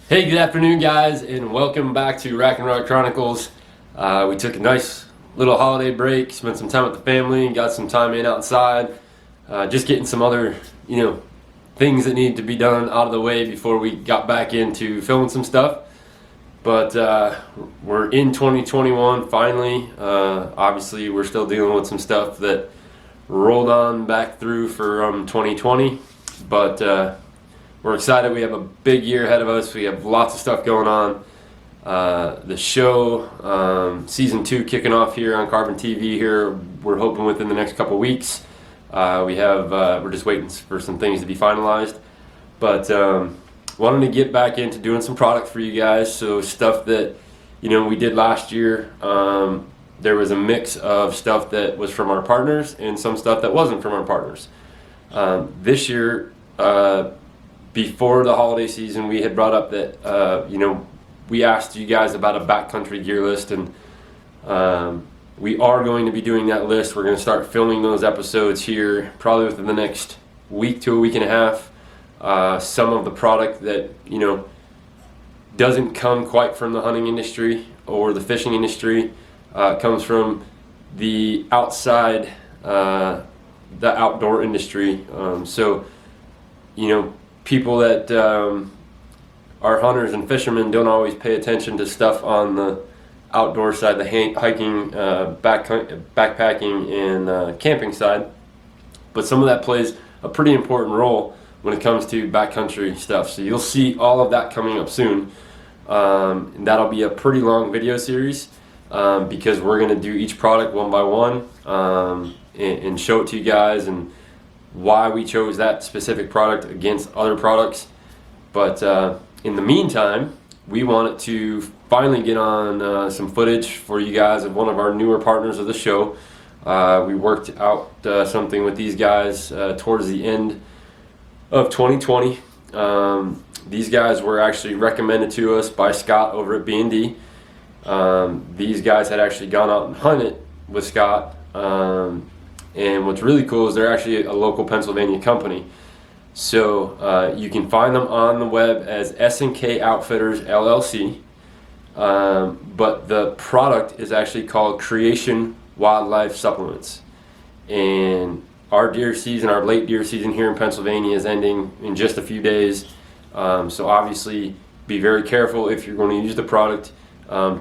Hey, good afternoon, guys, and welcome back to Rack and Rod Chronicles. We took a nice little holiday break, spent some time with the family, got some time in outside, just getting some other, things that needed to be done out of the way before we got back into filming some stuff. But we're in 2021 finally. Obviously, we're still dealing with some stuff that rolled on back through for 2020, but we're excited. We have a big year ahead of us. We have lots of stuff going on. The show, season 2 kicking off here on Carbon TV here. We're hoping within the next couple weeks. We're just waiting for some things to be finalized. But wanting to get back into doing some product for you guys. So stuff that, we did last year. There was a mix of stuff that was from our partners and some stuff that wasn't from our partners. This year, before the holiday season, we had brought up that we asked you guys about a backcountry gear list, and we are going to be doing that list. We're going to start filming those episodes here probably within the next week to a week and a half. Some of the product that doesn't come quite from the hunting industry or the fishing industry comes from the outside, the outdoor industry. People that are hunters and fishermen don't always pay attention to stuff on the outdoor side, the hiking, backpacking, and camping side. But some of that plays a pretty important role when it comes to backcountry stuff. So you'll see all of that coming up soon. And that'll be a pretty long video series because we're going to do each product one by one and show it to you guys and why we chose that specific product against other products. But in the meantime, we wanted to finally get on some footage for you guys of one of our newer partners of the show. We worked out something with these guys towards the end of 2020. These guys were actually recommended to us by Scott over at B&D. These guys had actually gone out and hunted with Scott. And what's really cool is they're actually a local Pennsylvania company. So you can find them on the web as S&K Outfitters LLC. But the product is actually called Creation Wildlife Supplements. And our deer season, our late deer season here in Pennsylvania is ending in just a few days. So obviously be very careful if you're going to use the product.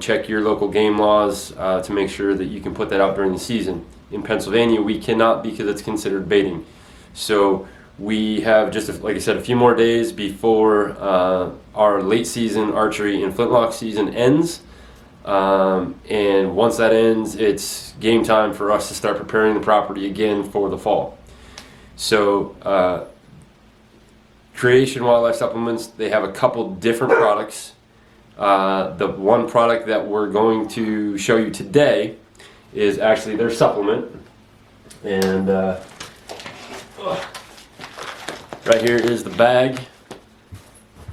Check your local game laws to make sure that you can put that out during the season. In Pennsylvania, we cannot because it's considered baiting. So we have just, like I said, a few more days before our late season archery and flintlock season ends. And once that ends, it's game time for us to start preparing the property again for the fall. So Creation Wildlife Supplements, they have a couple different products. The one product that we're going to show you today is actually their supplement, and right here is the bag.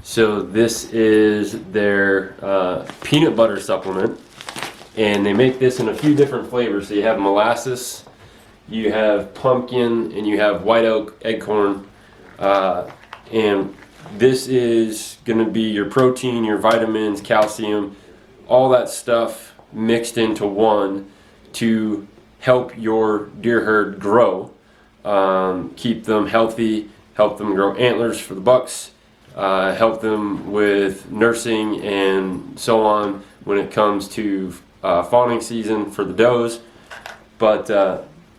So this is their peanut butter supplement, and they make this in a few different flavors. So you have molasses, you have pumpkin, and you have white oak acorn, and this is going to be your protein, your vitamins, calcium, all that stuff mixed into one to help your deer herd grow, keep them healthy, help them grow antlers for the bucks, help them with nursing and so on when it comes to fawning season for the does. But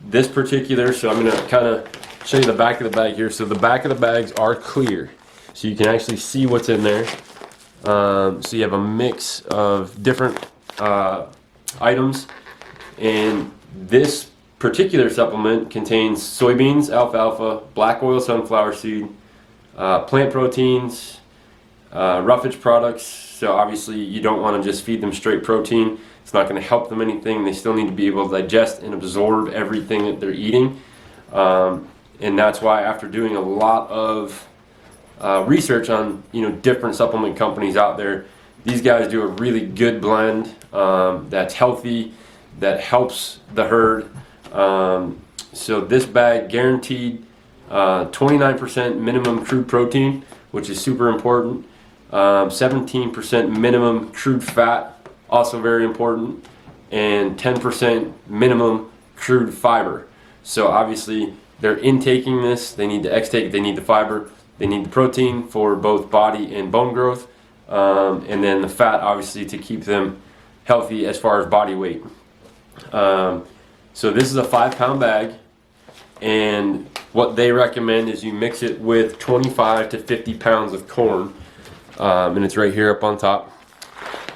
this particular, so I'm going to kind of show you the back of the bag here. So the back of the bags are clear, so you can actually see what's in there. So you have a mix of different items. And this particular supplement contains soybeans, alfalfa, black oil sunflower seed, plant proteins, roughage products. So obviously you don't want to just feed them straight protein. It's not going to help them anything. They still need to be able to digest and absorb everything that they're eating. And that's why, after doing a lot of research on different supplement companies out there, these guys do a really good blend that's healthy, that helps the herd. So this bag guaranteed 29% minimum crude protein, which is super important. 17% minimum crude fat, also very important, and 10% minimum crude fiber. So obviously they're intaking this, they need the extake, they need the fiber, they need the protein for both body and bone growth, and then the fat obviously to keep them healthy as far as body weight. So this is a 5-pound bag, and what they recommend is you mix it with 25 to 50 pounds of corn, and it's right here up on top.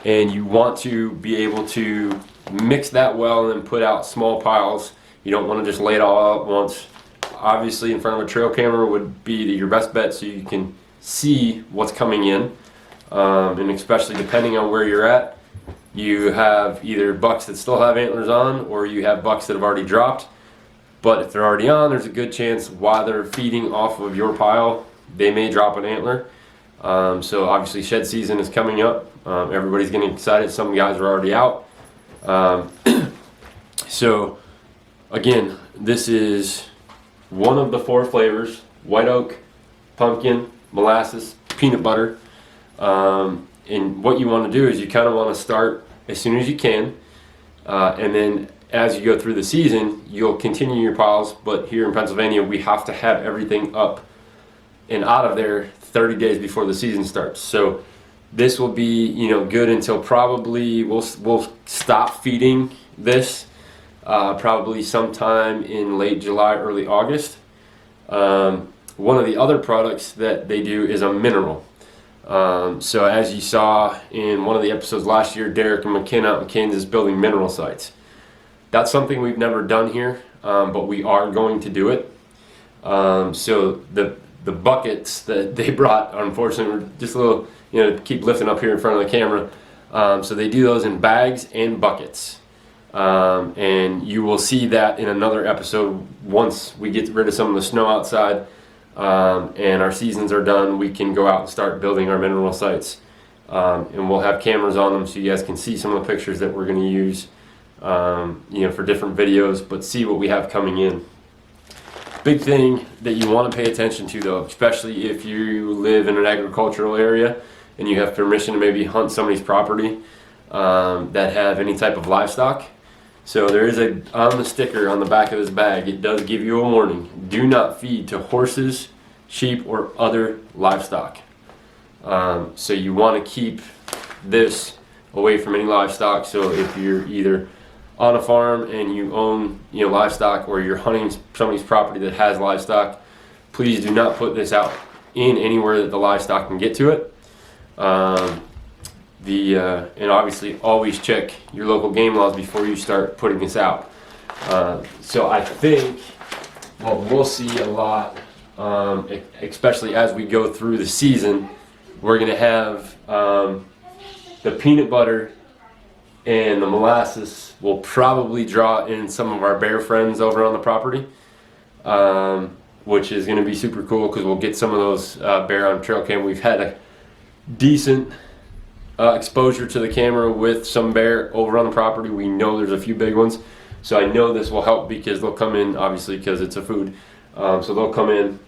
And you want to be able to mix that well and then put out small piles. You don't want to just lay it all out at once. Obviously in front of a trail camera would be your best bet so you can see what's coming in, and especially depending on where you're at. You have either bucks that still have antlers on, or you have bucks that have already dropped. But if they're already on, there's a good chance while they're feeding off of your pile, they may drop an antler. So obviously shed season is coming up. Everybody's getting excited. Some guys are already out. So again, this is one of the 4 flavors: white oak, pumpkin, molasses, peanut butter. And what you want to do is you kind of want to start as soon as you can, and then as you go through the season, you'll continue your piles. But here in Pennsylvania, we have to have everything up and out of there 30 days before the season starts. So this will be, good until probably we'll stop feeding this probably sometime in late July, early August. One of the other products that they do is a mineral. So as you saw in one of the episodes last year, Derek and McKenna out in Kansas building mineral sites. That's something we've never done here, but we are going to do it. So the buckets that they brought, unfortunately, were just a little, keep lifting up here in front of the camera. So they do those in bags and buckets. And you will see that in another episode once we get rid of some of the snow outside. And our seasons are done, we can go out and start building our mineral sites, and we'll have cameras on them so you guys can see some of the pictures that we're going to use, for different videos, but see what we have coming in. Big thing that you want to pay attention to, though, especially if you live in an agricultural area and you have permission to maybe hunt somebody's property that have any type of livestock. So there is on the sticker on the back of this bag, it does give you a warning: do not feed to horses, sheep, or other livestock. So you want to keep this away from any livestock. So if you're either on a farm and you own livestock, or you're hunting somebody's property that has livestock, please do not put this out in anywhere that the livestock can get to it. And obviously always check your local game laws before you start putting this out. So I think what we'll see a lot, especially as we go through the season, we're going to have the peanut butter and the molasses will probably draw in some of our bear friends over on the property, which is going to be super cool because we'll get some of those bear on trail cam. We've had a decent exposure to the camera with some bear over on the property. We know there's a few big ones, so I know this will help because they'll come in, obviously, because it's a food. So they'll come in.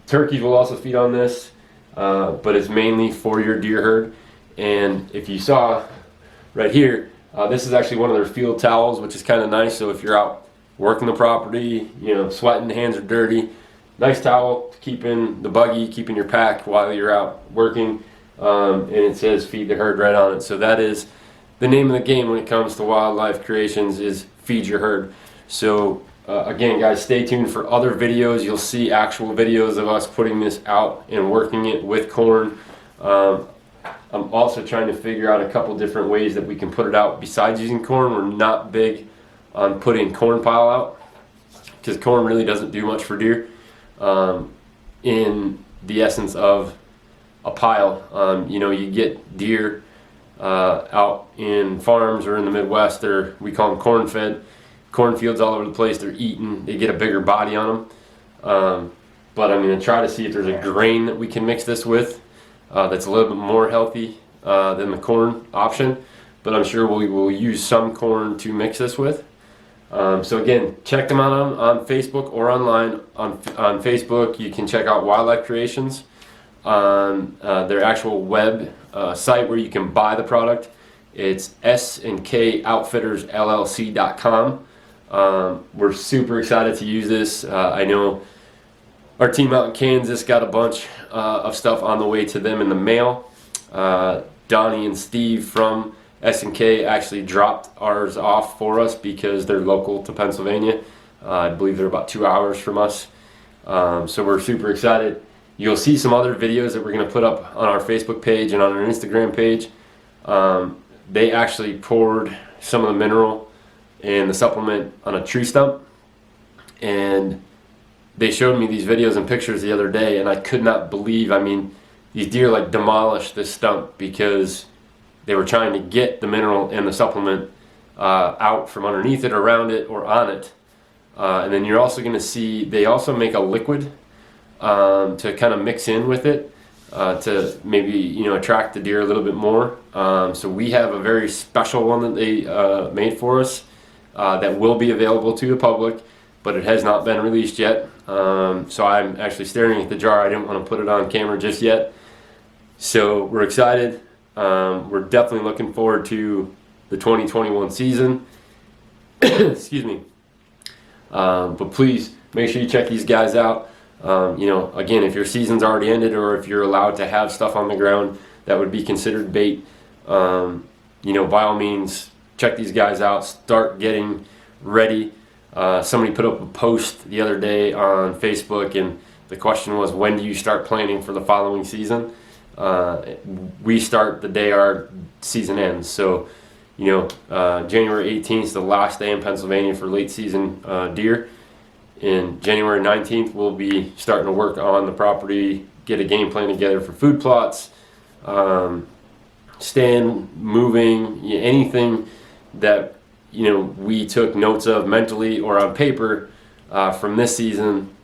Turkeys will also feed on this, but it's mainly for your deer herd. And if you saw right here, this is actually one of their field towels, which is kind of nice. So if you're out working the property, sweating, hands are dirty, nice towel to keep in the buggy, keep in your pack while you're out working. And it says feed the herd right on it. So that is the name of the game when it comes to wildlife creations, is feed your herd. So again, guys, stay tuned for other videos. You'll see actual videos of us putting this out and working it with corn. I'm also trying to figure out a couple different ways that we can put it out besides using corn. We're not big on putting corn pile out because corn really doesn't do much for deer in the essence of a pile. You get deer out in farms or in the Midwest, we call them corn fed, cornfields all over the place. They're eating, they get a bigger body on them. But I'm going to try to see if there's a grain that we can mix this with that's a little bit more healthy than the corn option. But I'm sure we will use some corn to mix this with. So again, check them out on Facebook or online. On Facebook, you can check out Wildlife Creations. on their actual web site where you can buy the product. It's SNKOutfittersLLC.com. We're super excited to use this. I know our team out in Kansas got a bunch of stuff on the way to them in the mail. Donnie and Steve from S&K actually dropped ours off for us because they're local to Pennsylvania. I believe they're about 2 hours from us. So we're super excited. You'll see some other videos that we're going to put up on our Facebook page and on our Instagram page. They actually poured some of the mineral and the supplement on a tree stump, and they showed me these videos and pictures the other day, and I could not believe, I mean, these deer like demolished this stump because they were trying to get the mineral and the supplement out from underneath it, around it, or on it. And then you're also going to see they also make a liquid to kind of mix in with it to maybe attract the deer a little bit more. So we have a very special one that they made for us that will be available to the public, but it has not been released yet. So I'm actually staring at the jar. I didn't want to put it on camera just yet. So we're excited. We're definitely looking forward to the 2021 season. Excuse me. But please make sure you check these guys out. Again, if your season's already ended or if you're allowed to have stuff on the ground that would be considered bait, by all means, check these guys out. Start getting ready. Somebody put up a post the other day on Facebook, and the question was, when do you start planning for the following season? We start the day our season ends. So, January 18th is the last day in Pennsylvania for late season deer. And January 19th, we'll be starting to work on the property, get a game plan together for food plots, stand, moving, anything that we took notes of mentally or on paper from this season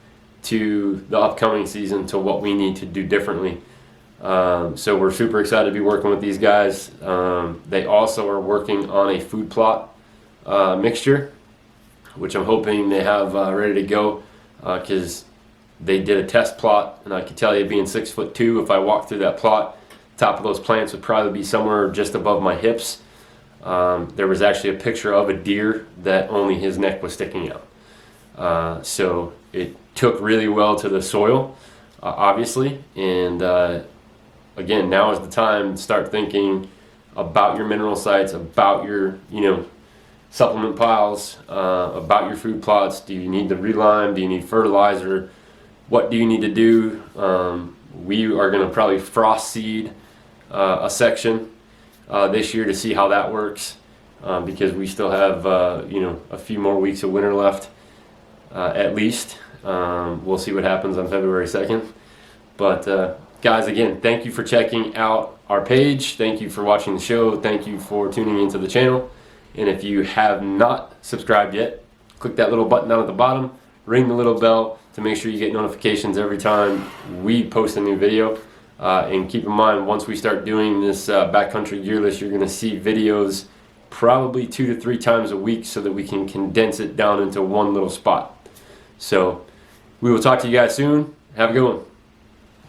to the upcoming season to what we need to do differently. So we're super excited to be working with these guys. They also are working on a food plot mixture, which I'm hoping they have ready to go, because they did a test plot, and I can tell you, being 6'2", if I walked through that plot, top of those plants would probably be somewhere just above my hips. There was actually a picture of a deer that only his neck was sticking out. So it took really well to the soil, obviously, and again, now is the time to start thinking about your mineral sites, about your supplement piles, about your food plots. Do you need the relime? Do you need fertilizer? What do you need to do? We are going to probably frost seed a section this year to see how that works, because we still have a few more weeks of winter left, at least. We'll see what happens on February 2nd. But guys, again, thank you for checking out our page. Thank you for watching the show. Thank you for tuning into the channel. And if you have not subscribed yet, click that little button down at the bottom, ring the little bell to make sure you get notifications every time we post a new video. And keep in mind, once we start doing this backcountry gear list, you're going to see videos probably 2 to 3 times a week so that we can condense it down into one little spot. So we will talk to you guys soon. Have a good one.